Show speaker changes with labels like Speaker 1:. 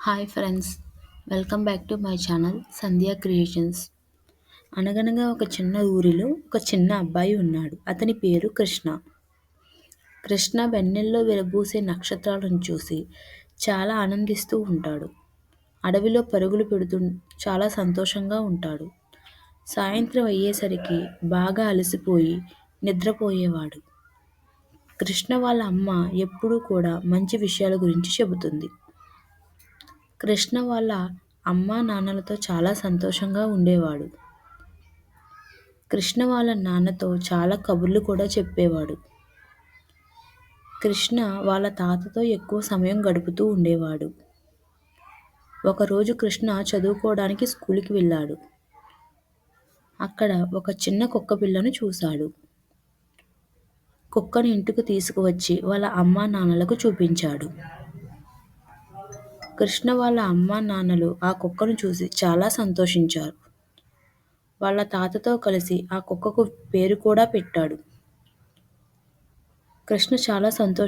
Speaker 1: Hi friends, welcome back to my channel Sandhya creations. అనగనగా ఒక చిన్న ఊరిలో ఒక చిన్న అబ్బాయి ఉన్నాడు. అతని పేరు కృష్ణ. కృష్ణ వెన్నెల్లో విరబూసే నక్షత్రాలను చూసి చాలా ఆనందిస్తూ ఉంటాడు. అడవిలో పరుగులు పెడుతూ చాలా సంతోషంగా ఉంటాడు. సాయంత్రం అయ్యేసరికి బాగా అలసిపోయి నిద్రపోయేవాడు. కృష్ణ వాళ్ళ అమ్మ ఎప్పుడూ కూడా మంచి విషయాల గురించి చెబుతుంది. కృష్ణ వాళ్ళ అమ్మా నాన్నలతో చాలా సంతోషంగా ఉండేవాడు. కృష్ణ వాళ్ళ నాన్నతో చాలా కబుర్లు కూడా చెప్పేవాడు. కృష్ణ వాళ్ళ తాతతో ఎక్కువ సమయం గడుపుతూ ఉండేవాడు. ఒకరోజు కృష్ణ చదువుకోవడానికి స్కూల్కి వెళ్ళాడు. అక్కడ ఒక చిన్న కుక్క పిల్లను చూశాడు. కుక్కను ఇంటికి తీసుకువచ్చి వాళ్ళ అమ్మా నాన్నలకు చూపించాడు. కృష్ణ వాళ్ళ అమ్మా నాన్నలు ఆ కుక్కను చూసి చాలా సంతోషించారు. వాళ్ళ తాతతో కలిసి ఆ కుక్కకు పేరు కూడా పెట్టాడు. కృష్ణ చాలా సంతోషం